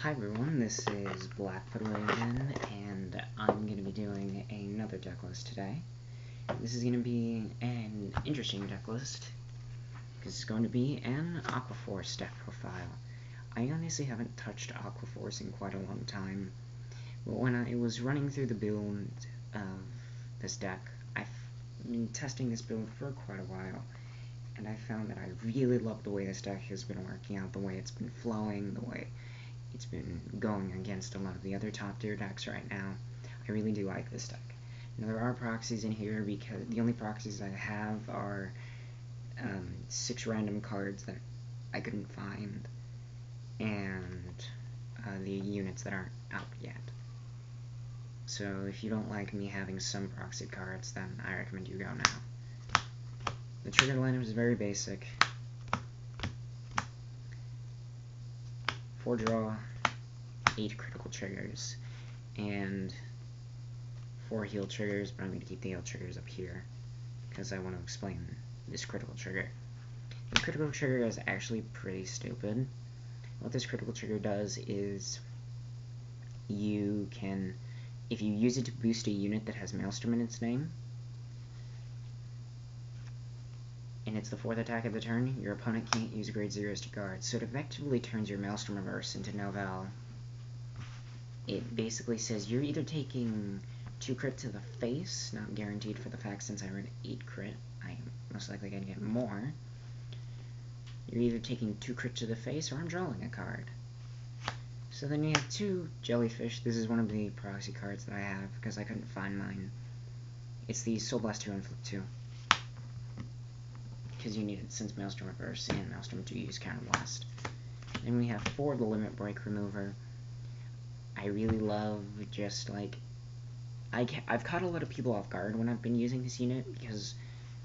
Hi everyone, this is Blackfoot Raven, and I'm going to be doing another deck list today. This is going to be an interesting deck list, because it's going to be an Aquaforce deck profile. I honestly haven't touched Aquaforce in quite a long time, but when I was running through the build of this deck, I've been testing this build for quite a while, and I found that I really love the way this deck has been working out, the way it's been flowing, the way it's been going against a lot of the other top tier decks right now. I really do like this deck. Now there are proxies in here because the only proxies I have are 6 random cards that I couldn't find, and the units that aren't out yet. So if you don't like me having some proxy cards, then I recommend you go now. The trigger lineup is very basic. 4 draw, 8 critical triggers, and 4 heal triggers, but I'm going to keep the heal triggers up here, because I want to explain this critical trigger. This critical trigger is actually pretty stupid. What this critical trigger does is, you can, if you use it to boost a unit that has Maelstrom in its name, and it's the 4th attack of the turn, your opponent can't use grade 0s to guard, so it effectively turns your Maelstrom Reverse into no-val. It basically says you're either taking 2 crit to the face, not guaranteed for the fact since I ran 8 crit, I'm most likely going to get more. You're either taking 2 crit to the face, or I'm drawing a card. So then you have 2 Jellyfish. This is one of the proxy cards that I have, because I couldn't find mine. It's the Soul Blast 2 and Flip 2. Because you need it since Maelstrom Reverse and Maelstrom to use Counter Blast. Then we have 4 the Limit Break Remover. I really love just like, I've caught a lot of people off guard when I've been using this unit, because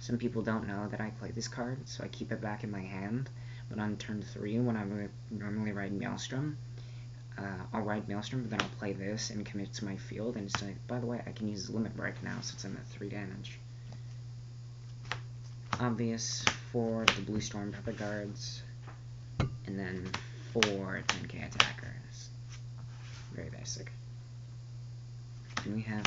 some people don't know that I play this card, so I keep it back in my hand. But on turn 3, when I would normally ride Maelstrom, I'll ride Maelstrom, but then I'll play this and commit to my field, and it's like, by the way, I can use Limit Break now since I'm at 3 damage. Obvious for the Blue Storm Puppet Guards, and then 4 10k attackers. Very basic. And we have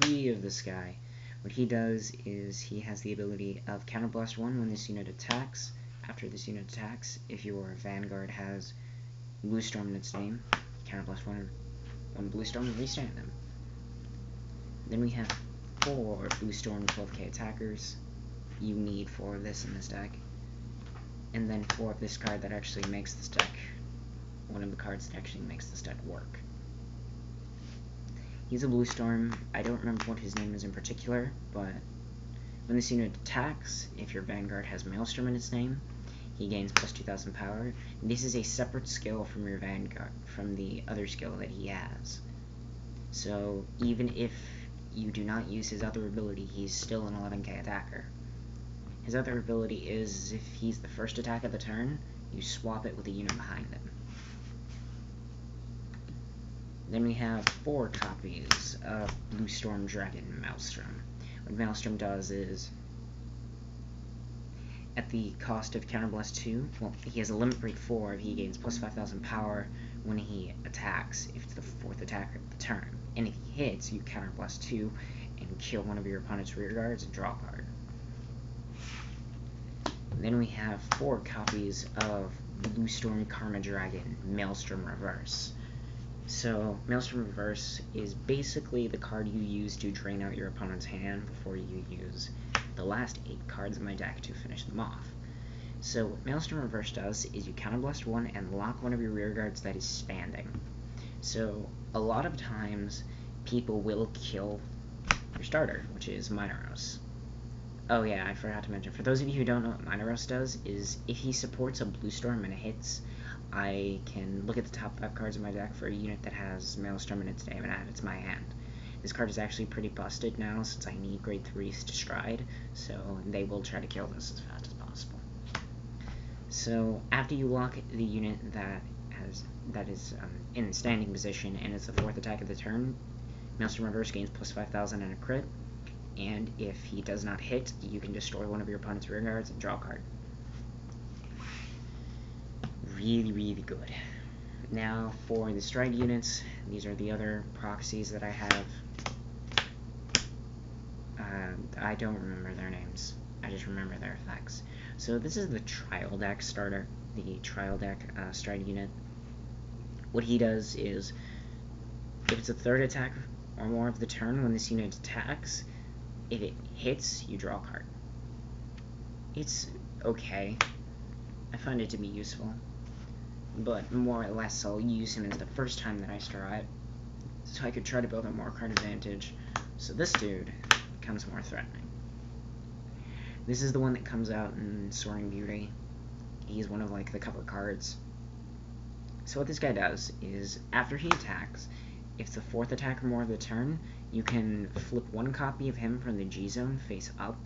3 of this guy. What he does is he has the ability of Counter Blast 1 when this unit attacks. After this unit attacks, if your Vanguard has Blue Storm in its name, Counter Blast 1 Blue Storm and restand them. Then we have 4 Blue Storm 12k attackers. You need 4 of this in this deck. And then 4 of this card that actually makes this deck, one of the cards that actually makes this deck work. He's a Blue Storm. I don't remember what his name is in particular, but when this unit attacks, if your Vanguard has Maelstrom in its name, he gains plus 2000 power. This is a separate skill from your Vanguard, from the other skill that he has. So even if you do not use his other ability, he's still an 11k attacker. His other ability is, if he's the first attack of the turn, you swap it with a unit behind him. Then we have 4 copies of Blue Storm Dragon Maelstrom. What Maelstrom does is, at the cost of Counter Blast 2, well, he has a Limit Break 4 if he gains plus 5000 power when he attacks, if it's the 4th attack of the turn. And if he hits, you Counter Blast 2 and kill one of your opponent's rear guards and draw a card. Then we have 4 copies of Blue Storm Karma Dragon Maelstrom Reverse. So, Maelstrom Reverse is basically the card you use to drain out your opponent's hand before you use the last 8 cards in my deck to finish them off. So, what Maelstrom Reverse does is you Counter Blast 1 and lock one of your rear guards that is standing. So, a lot of times, people will kill your starter, which is Mineros. Oh yeah, I forgot to mention, for those of you who don't know what Mineros does, is if he supports a Blue Storm and it hits, I can look at the top 5 cards in my deck for a unit that has Maelstrom in its name and add it to my hand. This card is actually pretty busted now, since I need grade 3s to stride, so they will try to kill this as fast as possible. So, after you lock the unit that is in standing position and it's the 4th attack of the turn, Maelstrom Reverse gains plus 5000 and a crit. And if he does not hit, you can destroy one of your opponent's rear guards and draw a card. Really, really good. Now for the stride units, these are the other proxies that I have. I don't remember their names. I just remember their effects. So this is the trial deck starter, the trial deck stride unit. What he does is, if it's a third attack or more of the turn when this unit attacks, if it hits, you draw a card. It's okay. I find it to be useful. But more or less, I'll use him as the first time that I stride, so I could try to build a more card advantage. So this dude becomes more threatening. This is the one that comes out in Soaring Beauty. He's one of, like, the cover cards. So what this guy does is, after he attacks, if it's the fourth attack or more of the turn, you can flip one copy of him from the G zone face up,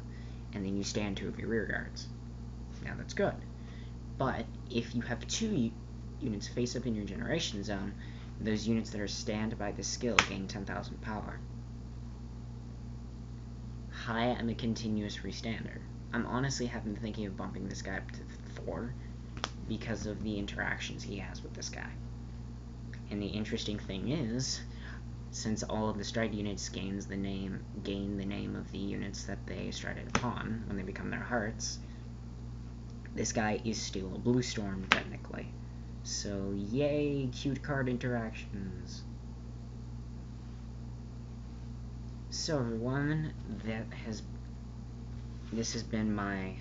and then you stand two of your rear guards. Now that's good. But if you have two units face up in your generation zone, those units that are stand by the skill gain 10,000 power. Hi, I'm a continuous restander. I'm honestly have been thinking of bumping this guy up to 4 because of the interactions he has with this guy. And the interesting thing is, since all of the stride units gain the name of the units that they strided upon when they become their hearts, this guy is still a Blue Storm technically. So yay, cute card interactions. So everyone, this has been my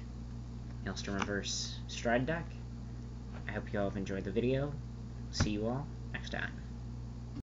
Maelstrom Reverse stride deck. I hope you all have enjoyed the video. See you all next time.